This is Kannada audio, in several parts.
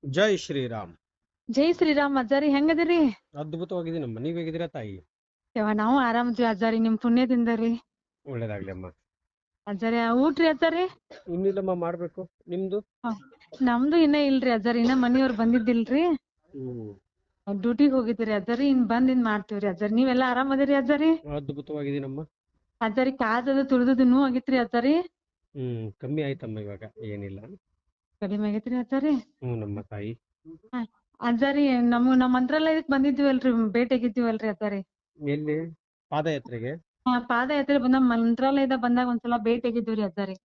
ಜೈ ಶ್ರೀರಾಮ್. ಜೈ ಶ್ರೀರಾಮ್ ಅಜ್ಜಾರಿ ಹೆಂಗದಿರಿ? ಅದ್ಭುತವಾಗಿದ್ದೀನಮ್ಮ, ನೀವ್ ಹೇಗಿದ್ದೀರಾ ತಾಯಿ? ಯವ್ವ ನಾವು ಆರಾಮದ್ವಿ ಅಜ್ಜಾರಿ, ನಿಮ್ ಪುಣ್ಯದಿಂದ ರೀ. ಒಳ್ಳೇದಾಗ್ಲಿ ಅಮ್ಮ. ಅಜ್ಜಾರಿ ಊಟ್ರಿ ಅಜ್ಜಾರಿ? ಇನ್ನಿಲ್ಲಮ್ಮ, ಮಾಡ್ಬೇಕು. ನಿಮ್ದು? ನಮ್ದು ಇನ್ನ ಇಲ್ರಿ ಅಜ್ಜಾರಿ, ಇನ್ನ ಮನಿಯವ್ರ ಬಂದಿದ್ದಿಲ್ರಿ. ಹ್ಮ್. ಡ್ಯೂಟಿಗ್ ಹೋಗಿದ್ರಿ ಅಜ್ಜಾರಿ, ಇನ್ ಮಾಡ್ತೀವ್ರಿ ಅಜ್ಜಾರಿ. ನೀವೆಲ್ಲಾ ಆರಾಮದಿರಿ ಅಜ್ಜಾರಿ? ಅದ್ಭುತವಾಗಿದ್ದೀನಮ್ಮ. ಅಜ್ಜಾರಿ ಕಾದದು ತುಳಿದು ನೋವು ಆಗಿತ್ರಿ ಅಜ್ಜಾರಿ? ಕಮ್ಮಿ ಆಯ್ತಮ್ಮ, ಇವಾಗ ಏನಿಲ್ಲ. ಕಡಿಮೆ ಆಗೈತ್ರಿ ಅಜ್ಜಾರಿ? ನಮ್ಮ ತಾಯಿ. ಅಜ್ಜಾರಿ ನಮ್ ಮಂತ್ರಾಲಯಕ್ ಬಂದಿದ್ವಲ್ರಿ, ಭೇಟಿಯಾಗಿದ್ವಲ್ರಿ ಅಜ್ಜಾರಿ? ಎಲ್ಲಿ? ಪಾದಯಾತ್ರೆಗೆ? ಪಾದಯಾತ್ರೆ ಬಂದಾಗ ಮಂತ್ರಾಲಯದ ಬಂದಾಗ ಒಂದ್ಸಲ ಭೇಟಿಯಾಗಿದ್ವಿ ಅಜ್ಜಾರಿ.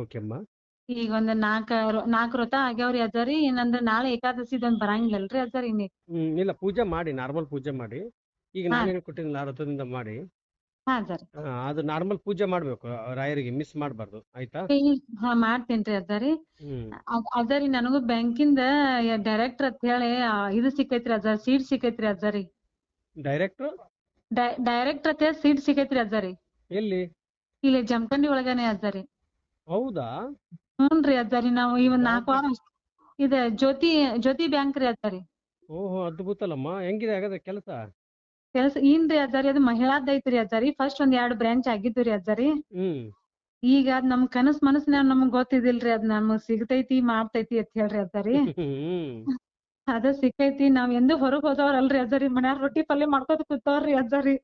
ಓಕೆ ಅಮ್ಮ. ಈಗ ಒಂದ್ ನಾಲ್ಕು ವ್ರತ ಆಗ್ಯಾವ್ರಿ ಅಜ್ಜಾರಿ. ಏನಂದ್ರ ನಾಳೆ ಏಕಾದಶಿದೊಂದ್ ಬರಂಗಿಲ್ಲಲ್ರಿ ಅಜ್ಜಾರಿ ಇಲ್ಲ, ಪೂಜೆ ಮಾಡಿ, ನಾರ್ಮಲ್ ಪೂಜೆ ಮಾಡಿ. ಈಗ ಹಾ ನಾನೇನು ಕೊಟ್ಟಿಲ್ಲ, ರಥದಿಂದ ಮಾಡಿ. ಅಜ್ಜಾರಿ. ಅದು ನಾರ್ಮಲ್ ಪೂಜೆ ಮಾಡ್ಬೇಕು, ರಾಯರಿಗೆ ಮಿಸ್ ಮಾಡ್ಬಾರ್ದು, ಆಯ್ತಾ? ಮಾಡ್ತೇನ್ರಿ ಅಜ್ಜಾರಿ. ಹ್ಮ್. ಅಜ್ಜಾರಿ ನನಗೂ ಬ್ಯಾಂಕಿಂದ ಡೈರೆಕ್ಟರ್ ಅಂತ ಹೇಳಿ ಇದು ಸಿಕ್ಕೈತ್ರಿ ಅಜ್ಜಾರಿ, ಸೀಟ್ ಸಿಕ್ಕೈತ್ರಿ ಅಜ್ಜಾರಿ. ಡೈರೆಕ್ಟ್ರು? ಡೈರೆಕ್ಟರ್ ಅಂತ ಹೇಳಿ ಸೀಟ್ ಸಿಕ್ಕೈತ್ರಿ ಅಜ್ಜಾರಿ. ಎಲ್ಲಿ? ಇಲ್ಲಿ ಜಮಖಂಡಿ ಒಳಗನೆ ಅಜ್ಜಾರಿ. ಹೌದಾ? ಹ್ಞೂನ್ರಿ ಅಜ್ಜಾರಿ. ನಾವು ಈ ಒಂದ್ 4 ವಾರ ಇದ ಜ್ಯೋತಿ ಬ್ಯಾಂಕ್ ರೀ ಅಜ್ಜಾರಿ. ಓಹೋ, ಅದ್ಭುತ ಅಲ್ಲಮ್ಮ. ಹೆಂಗಿದೆ ಹಾಗಾದ್ರೆ ಕೆಲಸ? ಏನ್ರಿ ಅಜ್ಜಾರಿ, ಅದು ಮಹಿಳಾದ್ ಐತ್ರಿ ಅಜ್ಜಾರಿ. ಫಸ್ಟ್ ಒಂದ್ 2 ಬ್ರಾಂಚ್ ಆಗಿದ್ವು ರೀ ಅಜ್ಜಾರಿ. ಈಗ ಅದ್ ನಮ್ ಮನಸ್ನ್ಯಾಗ ನಮ್ಗ್ ಗೊತ್ತಿದಿಲ್ರಿ, ಅದ್ ನಮಗ್ ಸಿಗ್ತೈತಿ ಮಾಡ್ತೈತಿ ಅಂತ ಹೇಳ್ರಿ ಅಜ್ಜಾರಿ. ಅದ ಸಿಕ್ಕೈತಿ. ನಾವ್ ಎಂದು ಹೊರಗ್ ಹೋದವ್ರಲ್ರಿ ಅಜ್ಜಾರಿ, ಮನ್ಯಾಗ ರೊಟ್ಟಿ ಪಲ್ಯ ಮಾಡ್ಕೊತ ಕೂತವ್ರಿ ಅಜ್ಜಾರಿ.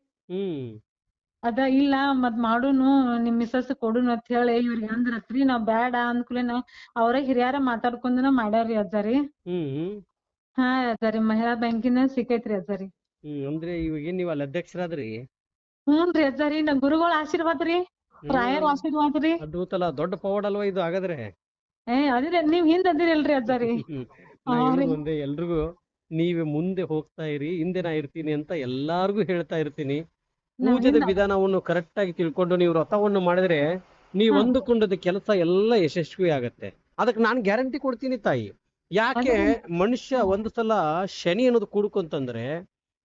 ಅದ ಇಲ್ಲ ಮತ್ ಮಾಡುನು, ನಿಮ್ ಮಿಸಸ್ ಕೊಡುನು ಅಂತ ಹೇಳಿ ಇವ್ರಿಗೆ ಅಂದ್ರತ್ರಿ. ನಾವ್ ಬ್ಯಾಡ ಅಂದ್ಕೂಲೆನ ಅವ್ರ ಹಿರಿಯಾರ ಮಾತಾಡ್ಕೊಂಡನ ಮಾಡ್ಯಾರ್ರಿ ಅಜ್ಜಾರಿ. ಹಾ ಅಜ್ಜಾರಿ, ಮಹಿಳಾ ಬ್ಯಾಂಕಿನ ಸಿಕ್ಕೈತ್ರಿ ಅಜ್ಜಾರಿ. ಅಂದ್ರೆ ಇವಾಗ ನೀವ್ ಅಲ್ಲಿ ಅಧ್ಯಕ್ಷರಾದ್ರಿ? ಹ್ಞೂನ್ರಿ ಅಜ್ಜಾರಿ, ನಮ್ ಗುರುಗಳ ಆಶೀರ್ವಾದ ರೀ, ರಾಯರ ಆಶೀರ್ವಾದ ರೀ. ಅದ್ಭುತ ಅಲ್ಲ, ದೊಡ್ಡ ಪವಾಡ ಅಲ್ವಾ ಇದು ಹಾಗಾದ್ರೆ? ಅದಿರ ನೀವ್ ಹಿಂದ್ ಅದಿರಲ್ರಿ ಅಜ್ಜಾರಿ. ನಾ ಹೇಳೋದು ಒಂದೇ, ಎಲ್ರಿಗೂ ನೀವೇ ಮುಂದೆ ಹೋಗ್ತಾ ಇರಿ, ಹಿಂದೆ ನಾ ಇರ್ತೀನಿ ಅಂತ ಎಲ್ಲಾರ್ಗು ಹೇಳ್ತಾ ಇರ್ತೀನಿ. ಪೂಜೆದ ವಿಧಾನವನ್ನು ಕರೆಕ್ಟ್ ಆಗಿ ತಿಳ್ಕೊಂಡು ನೀವು ವ್ರತವನ್ನು ಮಾಡಿದ್ರೆ ನೀವು ಅಂದುಕೊಂಡದ ಕೆಲಸ ಎಲ್ಲ ಯಶಸ್ವಿ ಆಗತ್ತೆ. ಅದಕ್ಕೆ ನಾನು ಗ್ಯಾರಂಟಿ ಕೊಡ್ತೀನಿ ತಾಯಿ. ಯಾಕೆ ಮನುಷ್ಯ ಒಂದು ಸಲ ಶನಿ ಅನ್ನೋದು ಕೂಡ್ಕೊಂತಂದ್ರೆ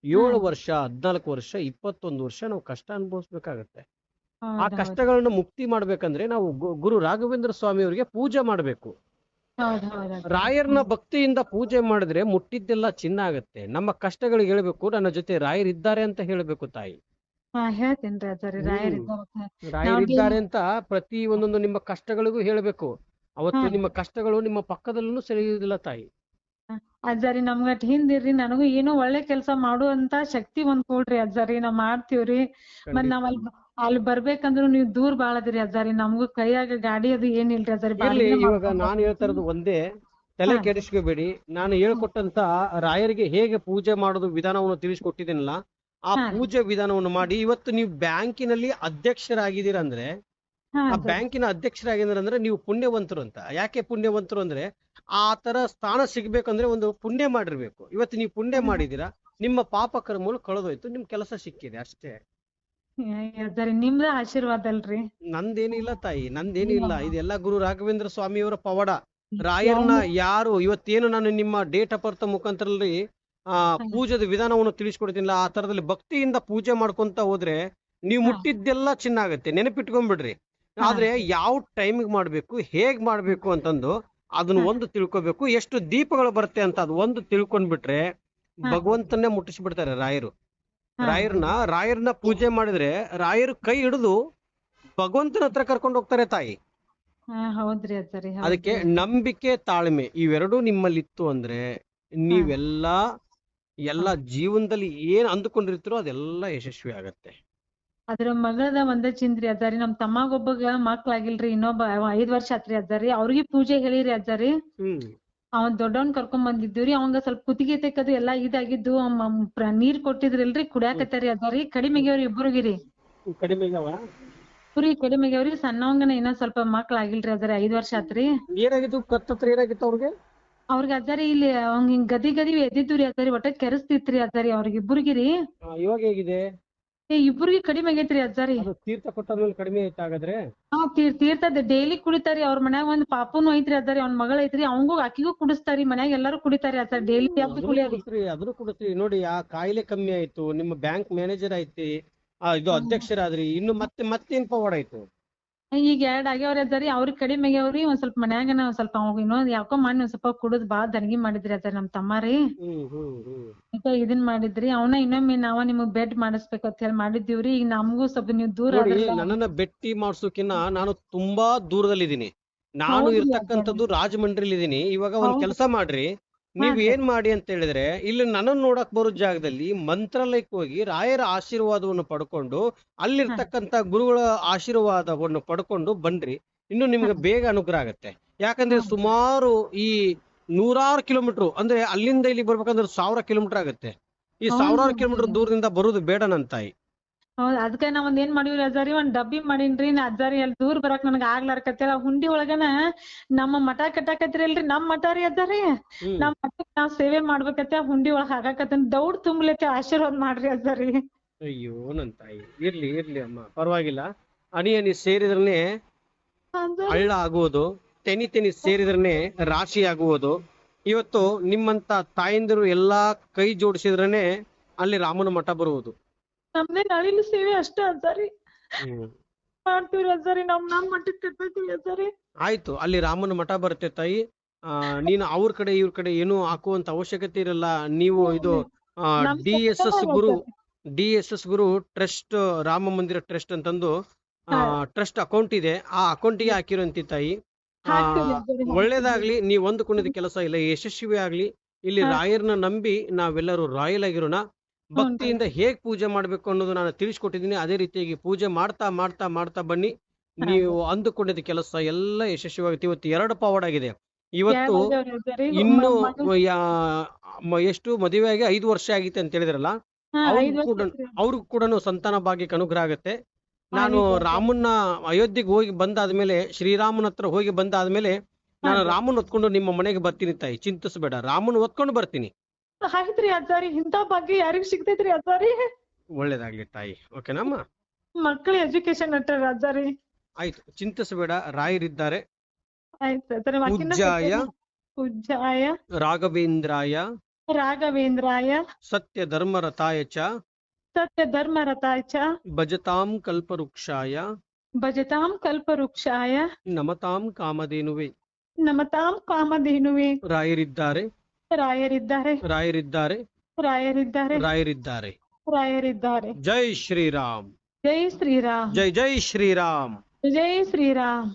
7 ವರ್ಷ, 14 ವರ್ಷ, 21 ವರ್ಷ ನಾವು ಕಷ್ಟ ಅನುಭವಿಸ್ಬೇಕಾಗತ್ತೆ. ಆ ಕಷ್ಟಗಳನ್ನ ಮುಕ್ತಿ ಮಾಡ್ಬೇಕಂದ್ರೆ ನಾವು ಗುರು ರಾಘವೇಂದ್ರ ಸ್ವಾಮಿ ಅವರಿಗೆ ಪೂಜೆ ಮಾಡ್ಬೇಕು. ರಾಯರ್ನ ಭಕ್ತಿಯಿಂದ ಪೂಜೆ ಮಾಡಿದ್ರೆ ಮುಟ್ಟಿದ್ದೆಲ್ಲ ಚಿನ್ನ ಆಗತ್ತೆ. ನಮ್ಮ ಕಷ್ಟಗಳಿಗೆ ಹೇಳ್ಬೇಕು, ನನ್ನ ಜೊತೆ ರಾಯರಿದ್ದಾರೆ ಅಂತ ಹೇಳ್ಬೇಕು ತಾಯಿ. ಹೇಳ್ತೇನ್ರಿ ಅಜ್ಜಾರಿ, ರಾಯರಿದ್ದಾರೆ ಅಂತ ಪ್ರತಿ ಒಂದೊಂದು ನಿಮ್ಮ ಕಷ್ಟಗಳಿಗೂ ಹೇಳ್ಬೇಕು. ಅವತ್ತು ನಿಮ್ಮ ಕಷ್ಟಗಳು ನಿಮ್ಮ ಪಕ್ಕದಲ್ಲೂ ಸೆಳೆಯುವುದಿಲ್ಲ ತಾಯಿ. ಅಜ್ಜಾರಿ ನಮ್ಗಟ್ ಹಿಂದಿರ್ರಿ, ನನಗೂ ಏನೋ ಒಳ್ಳೆ ಕೆಲ್ಸ ಮಾಡುವಂತ ಶಕ್ತಿ ಒಂದ್ ಕೊಡ್ರಿ ಅಜ್ಜಾರಿ, ನಾವ್ ಮಾಡ್ತೀವ್ರಿ. ಮತ್ ನಾವ್ ಅಲ್ಲಿ ಬರ್ಬೇಕಂದ್ರು ನೀವ್ ದೂರ ಬಾಳದಿರಿ ಅಜ್ಜಾರಿ, ನಮಗೂ ಕೈಯಾಗ ಗಾಡಿ ಅದು ಏನಿಲ್ರಿ ಅಜ್ಜಾರಿ. ಇವಾಗ ನಾನು ಹೇಳ್ತಾ ಇರೋದು ಒಂದೇ, ತಲೆ ಕೆಡಿಸ್ಕೋಬೇಡಿ. ನಾನು ಹೇಳ್ಕೊಟ್ಟಂತ ರಾಯರಿಗೆ ಹೇಗೆ ಪೂಜೆ ಮಾಡೋದು ವಿಧಾನವನ್ನು ತಿಳಿಸ್ಕೊಟ್ಟಿದ್ದೀನಲ್ಲ, ಆ ಪೂಜೆ ವಿಧಾನವನ್ನು ಮಾಡಿ. ಇವತ್ತು ನೀವು ಬ್ಯಾಂಕಿನಲ್ಲಿ ಅಧ್ಯಕ್ಷರಾಗಿದ್ದೀರಂದ್ರೆ, ಆ ಬ್ಯಾಂಕಿನ ಅಧ್ಯಕ್ಷರಾಗಿದ್ದೀರಂದ್ರೆ ನೀವು ಪುಣ್ಯವಂತರು ಅಂತ. ಯಾಕೆ ಪುಣ್ಯವಂತರು ಅಂದ್ರೆ, ಆ ತರ ಸ್ಥಾನ ಸಿಗ್ಬೇಕಂದ್ರೆ ಒಂದು ಪುಣ್ಯ ಮಾಡಿರ್ಬೇಕು. ಇವತ್ತು ನೀವು ಪುಣ್ಯ ಮಾಡಿದೀರಾ, ನಿಮ್ಮ ಪಾಪ ಕರ್ಮಗಳು ಕಳೆದೋಯ್ತು, ನಿಮ್ ಕೆಲಸ ಸಿಕ್ಕಿದೆ ಅಷ್ಟೇ. ನಿಮ್ದ ಆಶೀರ್ವಾದ ಅಲ್ರಿ, ನಂದೇನಿಲ್ಲ ತಾಯಿ, ನಂದೇನಿಲ್ಲ. ಇದೆಲ್ಲ ಗುರು ರಾಘವೇಂದ್ರ ಸ್ವಾಮಿಯವರ ಪವಾಡ. ರಾಯರ್ನ ಯಾರು ಇವತ್ತೇನು ನಾನು ನಿಮ್ಮ ಡೇಟ್ ಆಫ್ ಬರ್ತ್ ಮುಖಾಂತರದಲ್ಲಿ ಪೂಜೆದ ವಿಧಾನವನ್ನು ತಿಳಿಸ್ಕೊಡ್ತೀನಿಲ್ಲ, ಆ ತರದಲ್ಲಿ ಭಕ್ತಿಯಿಂದ ಪೂಜೆ ಮಾಡ್ಕೊಂತ ಹೋದ್ರೆ ನೀವು ಮುಟ್ಟಿದ್ದೆಲ್ಲ ಚಿನ್ನ ಆಗತ್ತೆ. ನೆನಪಿಟ್ಕೊಂಡ್ಬಿಡ್ರಿ. ಆದ್ರೆ ಯಾವ ಟೈಮಿಗೆ ಮಾಡ್ಬೇಕು, ಹೇಗ್ ಮಾಡ್ಬೇಕು ಅಂತಂದು ಅದನ್ನ ಒಂದು ತಿಳ್ಕೊಬೇಕು. ಎಷ್ಟು ದೀಪಗಳು ಬರುತ್ತೆ ಅಂತ ಅದು ಒಂದು ತಿಳ್ಕೊಂಡ್ಬಿಟ್ರೆ ಭಗವಂತನ್ನೇ ಮುಟ್ಟಿಸ್ಬಿಡ್ತಾರೆ ರಾಯರು. ರಾಯರ್ನ ಪೂಜೆ ಮಾಡಿದ್ರೆ ರಾಯರು ಕೈ ಹಿಡಿದು ಭಗವಂತನ ಹತ್ರ ಕರ್ಕೊಂಡು ಹೋಗ್ತಾರೆ ತಾಯಿ. ಹೌದ್ರಿ ಅಜ್ಜಾರಿ. ಅದಕ್ಕೆ ನಂಬಿಕೆ, ತಾಳ್ಮೆ ಇವೆರಡೂ ನಿಮ್ಮಲ್ಲಿತ್ತು ಅಂದ್ರೆ ಎಲ್ಲ ಜೀವನದಲ್ಲಿ ಏನ್ ಅಂದುಕೊಂಡಿರ್ತೀರೋ ಅದೆಲ್ಲ ಯಶಸ್ವಿ ಆಗತ್ತೆ. ಅದ್ರ ಮಗಳದ ಒಂದ ಚಿಂತ್ರಿ ಅಜ್ಜಾರಿ. ನಮ್ ತಮ್ಮಗೊಬ್ಬಗ ಮಕ್ಳಾಗಿಲ್ರಿ, ಇನ್ನೊಬ್ಬ 5 ವರ್ಷ ಆತ್ರಿ ಅಜ್ಜಾರಿ. ಅವ್ರಿಗೆ ಪೂಜೆ ಹೇಳಿರಿ ಅಜ್ಜಾರಿ. ಅವನ್ ದೊಡ್ಡವನ್ ಕರ್ಕೊಂಡ್ ಬಂದಿದ್ದೀವ್ರಿ. ಅವಂಗ ಸ್ವಲ್ಪ ಕುತ್ತಿಗೆ ತೆಕ್ಕದು ಎಲ್ಲಾ ಇದಾಗಿದ್ದು, ನೀರ್ ಕೊಟ್ಟಿದ್ರಿಲ್ರಿ, ಕುಡ್ಯಾಕತ್ತಾರಿ ಅಜ್ಜಾರಿ. ಕಡಿಮೆ ಆಗ್ಯಾವ್ರಿ ಇಬ್ಬರಿಗಿರಿ. ಕಡಿಮೆ ಆಗ್ಯಾವ್ರಿ. ಸಣ್ಣವಂಗನ ಇನ್ನೊಂದ್ ಸ್ವಲ್ಪ ಮಕ್ಳಾಗಿಲ್ರಿ ಅಜ್ಜಾರಿ, 5 ವರ್ಷ ಆತ್ರಿ. ಏನಾಗಿತ್ತು ಕತ್ತತ್ರ? ಏನಾಗಿತ್ತು ಅವ್ರಿಗೆ ಅಜ್ಜಾರಿ? ಇಲ್ಲಿ ಅವಂಗ ಹಿಂಗ್ ಗದಿ ಎದ್ದಿದ್ದುರಿ ಅಜ್ಜಾರಿ, ಒಟ್ಟ ಕೆರಸ್ತಿತ್ರಿ ಅಜ್ಜಾರಿ ಅವ್ರಿಗೆ ಇಬ್ಬರಿಗಿರಿ. ಇವಾಗ ಹೇಗಿದೆ? ಇಬ್ಬರಿಗೆ ಕಡಿಮೆ ಆಗೈತ್ರಿ ಅಜ್ಜಾರಿ. ತೀರ್ಥ ಕೊಟ್ಟಾದ್ಮೇಲೆ ಕಡಿಮೆ ಆಯ್ತಾ ಹಾಗಾದ್ರೆ? ತೀರ್ಥದ ಡೈಲಿ ಕುಡಿತಾರಿ. ಅವ್ರ ಮನ್ಯಾಗ ಒಂದ್ ಪಾಪುನು ಐತ್ರಿ ಅಜ್ಜಾರಿ, ಅವ್ನ ಮಗಳ ಐತ್ರಿ. ಅವಂಗೂ ಆಕಿಗೂ ಕುಡಿಸ್ತಾರಿ, ಮನ್ಯಾಗ ಎಲ್ಲಾರು ಕುಡಿತಾರಿ ಅಜ್ಜಾರಿ. ಡೈಲಿ ಅದನ್ನು ಕುಡಿಸ್ರಿ. ನೋಡಿ, ಆ ಕಾಯಿಲೆ ಕಮ್ಮಿ ಆಯ್ತು, ನಿಮ್ಮ ಬ್ಯಾಂಕ್ ಮ್ಯಾನೇಜರ್ ಐತಿ, ಇದು ಅಧ್ಯಕ್ಷರಾದ್ರಿ, ಇನ್ನು ಮತ್ತೇನ್ ಪವಾಡ ಆಯ್ತು? ಈಗ 2 ಆಗ್ಯಾವ್ರಿ ಅಜ್ಜಾರಿ ಅವ್ರಿಗೆ ಕಡಿಮೆ ಆಗ್ಯಾವ್ರಿ ಒಂದ್ ಸ್ವಲ್ಪ ಮನ್ಯಾಗನ ಒಂದ್ ಸ್ವಲ್ಪ ಅವಾಗ ಇನ್ನೊಂದ್ ಯಾಕೋ ಮಾಡಿ ಒಂದ್ ಸ್ವಲ್ಪ ಕುಡುದ್ ಬಾಳ ದಣಗಿ ಮಾಡಿದ್ರಿ ಅಜ್ಜಾರಿ ನಮ್ ತಮ್ಮಾರಿ. ಈಗ ಇದನ್ ಮಾಡಿದ್ರಿ ಅವನ ಇನ್ನೊಮ್ಮೆ ನಾವ ನಿಮಗ್ ಬೆಡ್ ಮಾಡಿಸ್ಬೇಕಂತ ಹೇಳಿ ಮಾಡಿದ್ದೀವ್ರಿ. ಈಗ ನಮಗೂ ಸ್ವಲ್ಪ ನೀವ್ ದೂರ ನೋಡಿ, ಆದ್ರಲ್ಲ. ನನ್ನನ್ನ ಭೇಟಿ ಮಾಡ್ಸೋಕಿನ್ನ ನಾನು ತುಂಬಾ ದೂರದಲ್ಲಿದ್ದೀನಿ. ನಾನು ಹೌದ್ರಿ ಇರ್ತಕ್ಕಂಥದ್ದು ರಾಜಮಂಡ್ರಿಲಿ ಇದೀನಿ. ಇವಾಗ ಒಂದ್ ಹೌದು. ಕೆಲಸ ಮಾಡ್ರಿ, ನೀವ್ ಹಾನ್ರಿ. ಏನ್ ಮಾಡಿ ಅಂತ ಹೇಳಿದ್ರೆ, ಇಲ್ಲಿ ನನ್ನನ್ನು ನೋಡಕ್ ಬರೋ ಜಾಗದಲ್ಲಿ ಮಂತ್ರಾಲಯಕ್ಕೆ ಹೋಗಿ ರಾಯರ ಆಶೀರ್ವಾದವನ್ನು ಪಡ್ಕೊಂಡು ಅಲ್ಲಿರ್ತಕ್ಕಂಥ ಗುರುಗಳ ಆಶೀರ್ವಾದವನ್ನು ಪಡ್ಕೊಂಡು ಬನ್ರಿ. ಇನ್ನು ನಿಮ್ಗೆ ಬೇಗ ಅನುಗ್ರಹ ಆಗತ್ತೆ. ಯಾಕಂದ್ರೆ ಹಾ. ಸುಮಾರು ಈ 100 ಕಿಲೋಮೀಟರ್, ಅಂದ್ರೆ ಅಲ್ಲಿಂದ ಇಲ್ಲಿ ಬರ್ಬೇಕಂದ್ರೆ 1000 ಕಿಲೋಮೀಟರ್ ಆಗತ್ತೆ. ಈ 1000 ಕಿಲೋಮೀಟರ್ ದೂರದಿಂದ ಬರೋದು ಬೇಡ ನನ್ ತಾಯಿ. ಹೌದ್ ಅದಕ್ಕ ನಾ ಒಂದ್ ಏನ್ ಮಾಡಿವ್ರಿ ಅಜ್ಜಾರಿ ಒಂದ್ ಡಬ್ಬಿ ಮಾಡೀನ್ರಿ. ನಾ ಅಜ್ಜಾರಿ ಅಲ್ಲಿ ದೂರ ಬರಾಕ್ ನನಗ್ ಆಗ್ಲಾರ್ಕತ್ತೇಳ ಹುಂಡಿ ಒಳಗನ ನಮ್ಮ ಮಠ ಕಟ್ಟಾಕತ್ರಿಲ್ರಿ, ನಮ್ ಮಠ ರೀ ಅಜ್ಜಾರಿ. ನಮ್ ಮಠಕ್ ನಾವ್ ಸೇವೆ ಮಾಡ್ಬೇಕತ್ತ ಹುಂಡಿ ಒಳಗ್ ಹಾಕಾಕತ್ತೇನ್ ದೌಡ್ ತುಂಬಲತ್ತೆ ಆಶೀರ್ವಾದ ಮಾಡ್ರಿ ಅಜ್ಜಾರಿ. ಅಯ್ಯೋ ನನ್ ತಾಯಿ, ಇರ್ಲಿ ಇರ್ಲಿ ಅಮ್ಮ, ಪರವಾಗಿಲ್ಲ. ಹನಿ ಹನಿ ಸೇರಿದ್ರನೆ ಹಳ್ಳ ಆಗುವುದು, ತೆನಿ ತೆನಿ ಸೇರಿದ್ರನೆ ರಾಶಿ ಆಗುವುದು. ಇವತ್ತು ನಿಮ್ಮಂತ ತಾಯಂದಿರು ಎಲ್ಲಾ ಕೈ ಜೋಡಿಸಿದ್ರನೆ ಅಲ್ಲಿ ರಾಮನ ಮಠ ಬರುವುದು. ನಮ್ದೇ ನಳಿನ ಸೇವೆ ಅಷ್ಟ ಅಜ್ಜಾರಿ ಮಾಡ್ತೀವ್ರಿ ಅಜ್ಜಾರಿ. ನಮ್ ಮಠಕ್ ಕಟ್ಬೇಕ್ರಿ ಅಜ್ಜಾರಿ. ಆಯ್ತು, ಅಲ್ಲಿ ರಾಮನ ಮಠ ಬರುತ್ತೆ ತಾಯಿ. ನೀನು ಅವ್ರ ಕಡೆ ಇವ್ರ ಕಡೆ ಏನು ಹಾಕುವಂತ ಅವಶ್ಯಕತೆ ಇರಲ್ಲ. ನೀವು ಇದು ನಮ್ DSS ಗುರು ಟ್ರಸ್ಟ್, ರಾಮ ಮಂದಿರ ಟ್ರಸ್ಟ್ ಅಂತಂದು ಟ್ರಸ್ಟ್ ಅಕೌಂಟ್ ಇದೆ. ಆ ಅಕೌಂಟಿಗೆ ಹಾಕಿರೋಂತಿ ತಾಯಿ. ಹಾಕ್ತೀವಿ ಅಜ್ಜಾರಿ. ಒಳ್ಳೇದಾಗ್ಲಿ, ನೀವ್ ಅಂದುಕೊಂಡಿದ್ದ ಕೆಲಸ ಇಲ್ಲ ಯಶಸ್ವಿ ಆಗ್ಲಿ. ಇಲ್ಲಿ ರಾಯರ್ನ ನಂಬಿ ನಾವೆಲ್ಲರೂ ರಾಯಲ್ ಆಗಿರೋಣ. ಭಕ್ತಿಯಿಂದ ಹೇಗ್ ಪೂಜೆ ಮಾಡ್ಬೇಕು ಅನ್ನೋದು ನಾನು ತಿಳಿಸ್ಕೊಟ್ಟಿದ್ದೀನಿ. ಅದೇ ರೀತಿಯಾಗಿ ಪೂಜೆ ಮಾಡ್ತಾ ಮಾಡ್ತಾ ಮಾಡ್ತಾ ಬನ್ನಿ. ನೀವು ಅಂದುಕೊಂಡಿದ್ದ ಕೆಲಸ ಎಲ್ಲ ಯಶಸ್ವಿಯಾಗುತ್ತೆ. ಇವತ್ತು 2 ಪವಾಡ ಆಗಿದೆ. ಇವತ್ತು ಇನ್ನು ಎಷ್ಟು ಮದುವೆ ಆಗಿ 5 ವರ್ಷ ಆಗಿತ್ತೆ ಅಂತ ಹೇಳಿದ್ರಲ್ಲ, ಅವ್ರಿಗೂ ಕೂಡ ಸಂತಾನ ಭಾಗ್ಯಕ್ಕೆ ಅನುಗ್ರಹ ಆಗತ್ತೆ. ನಾನು ರಾಮನ್ನ ಅಯೋಧ್ಯೆಗೆ ಹೋಗಿ ಬಂದಾದ್ಮೇಲೆ, ಶ್ರೀರಾಮನ ಹತ್ರ ಹೋಗಿ ಬಂದಾದ್ಮೇಲೆ ನಾನು ರಾಮನ್ ಹೊತ್ಕೊಂಡು ನಿಮ್ಮ ಮನೆಗೆ ಬರ್ತೀನಿ ತಾಯಿ, ಚಿಂತಿಸಬೇಡ. ರಾಮನ್ ಹೊತ್ಕೊಂಡು ಬರ್ತೀನಿ. ಆಯ್ತ್ರಿ ಅಜ್ಜಾರಿ, ಇಂತ ಭಾಗ್ಯ ಯಾರಿಗ್ ಸಿಗ್ತೈತ್ರಿ ಅಜ್ಜಾರಿ? ಒಳ್ಳೇದಾಗ್ಲಿ ತಾಯಿ, ಓಕೆನಮ್ಮ? ಮಕ್ಕಳ ಎಜುಕೇಶನ್ ಅಟ್ಟಾರ ಅಜ್ಜಾರಿ. ಆಯ್ತು, ಚಿಂತಿಸಬೇಡ, ರಾಯರಿದ್ದಾರೆ. ಪೂಜ್ಯಾಯ ರಾಘವೇಂದ್ರಾಯ ರಾಘವೇಂದ್ರಾಯ ಸತ್ಯ ಧರ್ಮರತಾಯ ಚ ಸತ್ಯ ಧರ್ಮರತಾಯ ಚ ಭಜತಾಂ ಕಲ್ಪವೃಕ್ಷಾಯ ಭಜತಾಂ ಕಲ್ಪವೃಕ್ಷಾಯ ನಮತಾಂ ಕಾಮಧೇನುವೆ. ನಮತಾಂ ಕಾಮಧೇನುವೆ. ರಾಯರಿದ್ದಾರೆ, ರಾಯರಿದ್ದಾರೆ, ರಾಯರಿದ್ದಾರೆ, ರಾಯರಿದ್ದಾರೆ, ರಾಯರಿದ್ದಾರೆ. ರಾಯರಿದ್ದಾರೆ. ಜೈ ಶ್ರೀರಾಮ್, ಜೈ ಶ್ರೀರಾಮ್, ಜೈ ಜೈ ಶ್ರೀರಾಮ್. ಜೈ ಶ್ರೀರಾಮ್.